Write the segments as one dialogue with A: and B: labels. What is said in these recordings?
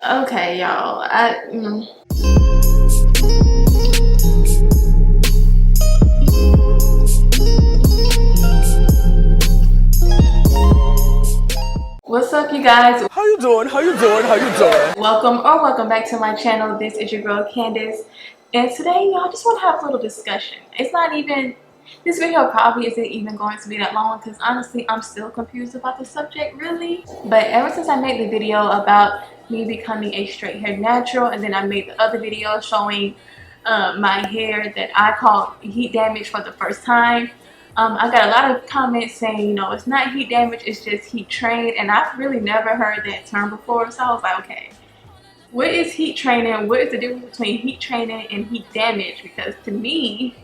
A: Okay, y'all. What's up, you guys?
B: How you doing? How you doing? How you doing?
A: Welcome back to my channel. This is your girl Candace, and today, y'all, just want to have a little discussion. It's not even this video probably isn't even going to be that long because honestly, I'm still confused about the subject, really. But ever since I made the video about me becoming a straight hair natural, and then I made the other video showing my hair that I call heat damage for the first time. I got a lot of comments saying, you know, it's not heat damage, it's just heat trained, and I've really never heard that term before. So I was like, okay, what is heat training? What is the difference between heat training and heat damage? Because to me,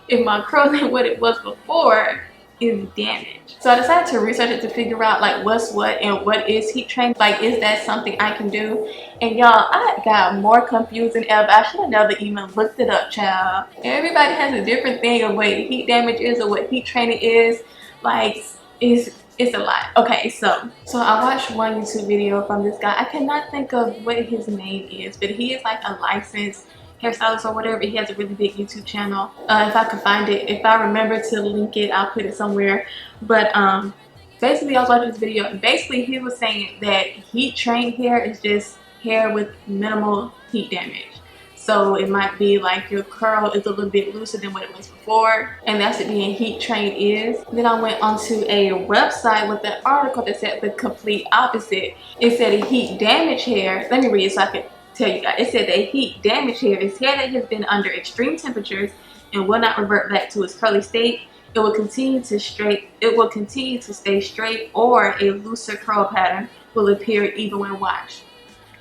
A: if my curl ain't what it was before, is damage. So I decided to research it to figure out like what's what and what is heat training. Like, is that something I can do? And y'all, I got more confused than ever. I should have never even looked it up, child. Everybody has a different thing of what heat damage is or what heat training is. Like, it's a lot. Okay, so I watched one YouTube video from this guy. I cannot think of what his name is, but he is like a licensed hairstylist or whatever. He has a really big YouTube channel. If I can find it, if I remember to link it, I'll put it somewhere. But basically, I was watching this video, and basically he was saying that heat trained hair is just hair with minimal heat damage. So it might be like your curl is a little bit looser than what it was before, and that's what being heat trained is. Then I went onto a website with an article that said the complete opposite. It said a heat damaged hair. Let me read it so I can tell you guys. It said that heat damaged hair is hair that has been under extreme temperatures and will not revert back to its curly state. It will continue to stay straight, or a looser curl pattern will appear even when washed,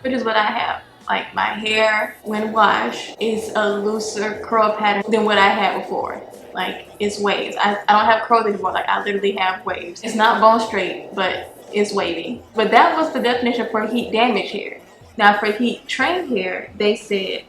A: which is what I have. Like, my hair when washed is a looser curl pattern than what I had before. Like, it's waves. I don't have curls anymore. Like, I literally have waves. It's not bone straight, but it's wavy. But that was the definition for heat damaged hair. Now for heat trained hair, they said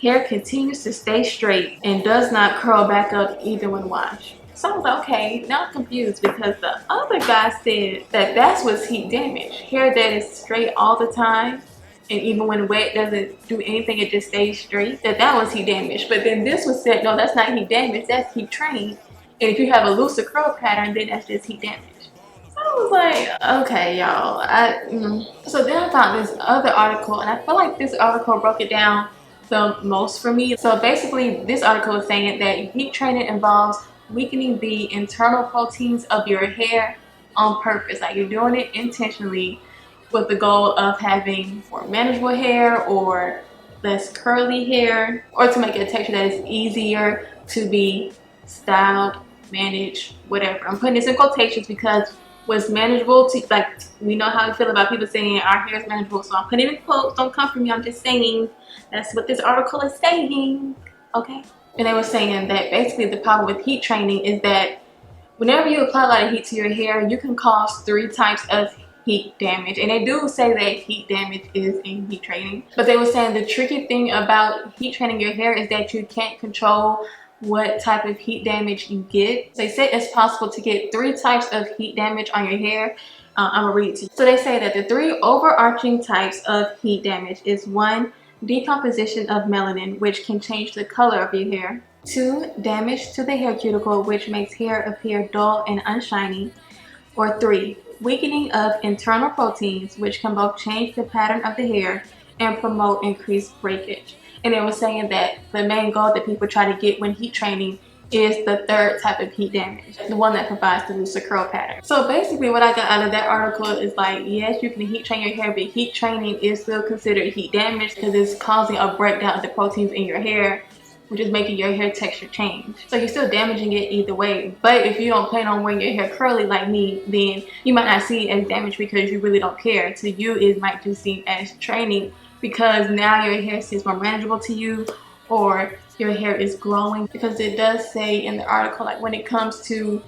A: hair continues to stay straight and does not curl back up even when washed. So I was like, okay, now I'm confused because the other guy said that that's what's heat damage. Hair that is straight all the time, and even when wet doesn't do anything, it just stays straight. That was heat damage. But then this was said, no, that's not heat damage, that's heat trained. And if you have a looser curl pattern, then that's just heat damage. So I was like, okay, y'all. So then I found this other article, and I feel like this article broke it down the most for me. So basically, this article is saying that heat training involves weakening the internal proteins of your hair on purpose. Like, you're doing it intentionally with the goal of having more manageable hair or less curly hair, or to make it a texture that is easier to be styled, managed, whatever. I'm putting this in quotations because what's manageable to, like, we know how we feel about people saying our hair is manageable, so I'm putting it in quotes. Don't come for me, I'm just saying that's what this article is saying, okay? And they were saying that basically the problem with heat training is that whenever you apply a lot of heat to your hair, you can cause 3 types of heat damage. And they do say that heat damage is in heat training. But they were saying the tricky thing about heat training your hair is that you can't control what type of heat damage you get. They say it's possible to get 3 types of heat damage on your hair. I'm gonna read it to you. So they say that the 3 overarching types of heat damage is 1, decomposition of melanin, which can change the color of your hair. 2, damage to the hair cuticle, which makes hair appear dull and unshiny. Or 3, weakening of internal proteins, which can both change the pattern of the hair and promote increased breakage. And they were saying that the main goal that people try to get when heat training is the 3rd type of heat damage, the one that provides the looser curl pattern. So basically what I got out of that article is like, yes, you can heat train your hair, but heat training is still considered heat damage because it's causing a breakdown of the proteins in your hair, which is making your hair texture change. So you're still damaging it either way. But if you don't plan on wearing your hair curly like me, then you might not see it as damage because you really don't care. To you, it might just seem as training because now your hair seems more manageable to you, or your hair is glowing. Because it does say in the article, like, when it comes to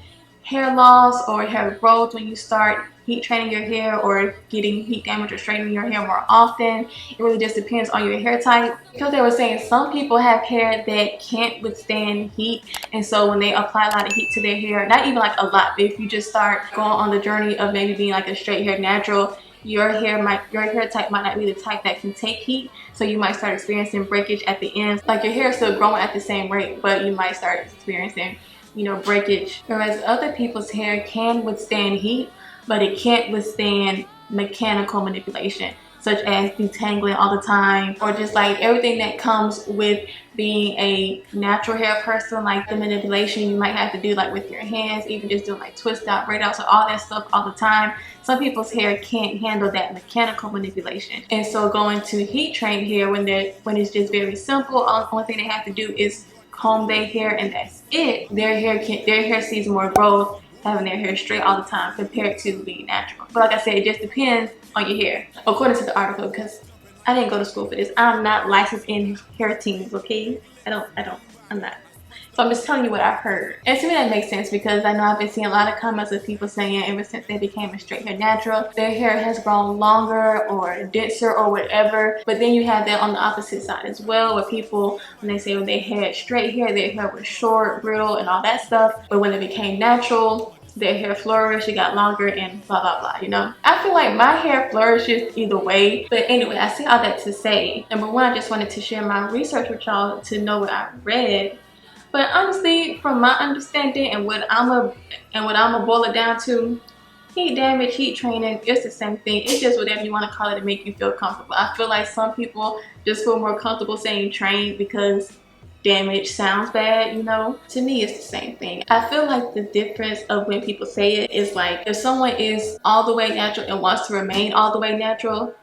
A: hair loss or hair growth, when you start heat training your hair or getting heat damage or straightening your hair more often, it really just depends on your hair type. Because they were saying some people have hair that can't withstand heat, and so when they apply a lot of heat to their hair, not even like a lot, but if you just start going on the journey of maybe being like a straight hair natural, your hair type might not be the type that can take heat, so you might start experiencing breakage at the ends. Like your hair is still growing at the same rate, but you might start experiencing, you know, breakage. Whereas other people's hair can withstand heat, but it can't withstand mechanical manipulation, such as detangling all the time, or just like everything that comes with being a natural hair person, like the manipulation you might have to do like with your hands, even just doing like twist out, braid out, so all that stuff all the time. Some people's hair can't handle that mechanical manipulation, and so going to heat trained hair when it's just very simple, only thing they have to do is comb their hair and that's it. Their hair sees more growth having their hair straight all the time compared to being natural. But like I said, it just depends on your hair, according to the article, because I didn't go to school for this. I'm not licensed in hair teams, okay? I'm not. So I'm just telling you what I've heard. And to me that makes sense, because I know I've been seeing a lot of comments of people saying ever since they became a straight hair natural, their hair has grown longer or denser or whatever. But then you have that on the opposite side as well, where people, when they say when they had straight hair, their hair was short, brittle, and all that stuff. But when they became natural, their hair flourished, it got longer, and blah blah blah, you know. I feel like my hair flourishes either way. But anyway, I say all that to say, number one, I just wanted to share my research with y'all to know what I read. But honestly, from my understanding and what I'ma boil it down to, heat damage, heat training, it's the same thing. It's just whatever you want to call it to make you feel comfortable. I feel like some people just feel more comfortable saying trained because damage sounds bad, you know. To me, it's the same thing. I feel like the difference of when people say it is like, if someone is all the way natural and wants to remain all the way natural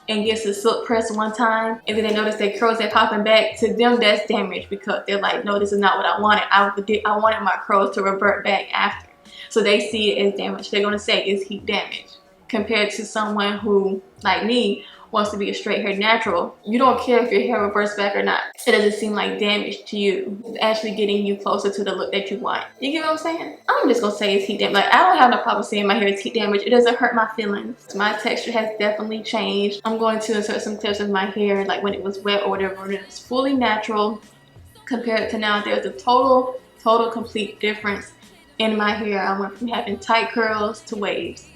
A: and gets a silk press one time and then they notice their curls are popping back, to them that's damage, because they're like, no, this is not what I wanted. I wanted my curls to revert back after. So they see it as damage. They're gonna say it's heat damage. Compared to someone who, like me, wants to be a straight hair natural, you don't care if your hair reverts back or not. It doesn't seem like damage to you. It's actually getting you closer to the look that you want. You get what I'm saying? I'm just gonna say it's heat damage. Like, I don't have no problem saying my hair is heat damage. It doesn't hurt my feelings. My texture has definitely changed. I'm going to insert some clips of my hair, like when it was wet or whatever, when it was fully natural compared to now. There's a total complete difference in my hair. I went from having tight curls to waves.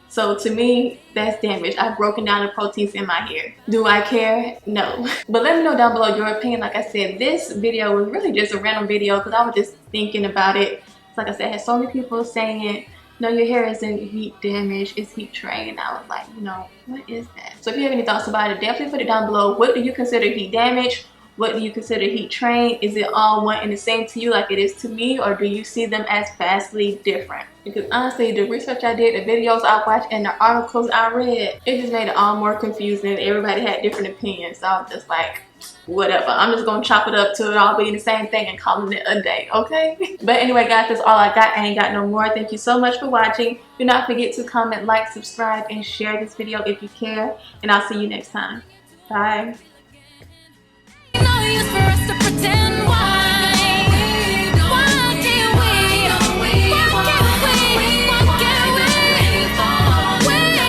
A: So to me, that's damage. I've broken down the proteins in my hair. Do I care? No. But let me know down below your opinion. Like I said, this video was really just a random video because I was just thinking about it. Like I said, I had so many people saying it. No, your hair isn't heat damage, it's heat trained. And I was like, you know, what is that? So if you have any thoughts about it, definitely put it down below. What do you consider heat damage? What do you consider heat trained? Is it all one and the same to you like it is to me, or do you see them as vastly different? Because honestly, the research I did, the videos I watched, and the articles I read, it just made it all more confusing. Everybody had different opinions, so I was just like, whatever. I'm just gonna chop it up to it all being the same thing and calling it a day, okay? But anyway, guys, that's all I got. I ain't got no more. Thank you so much for watching. Do not forget to comment, like, subscribe, and share this video if you care. And I'll see you next time. Bye.
C: No use for us to pretend why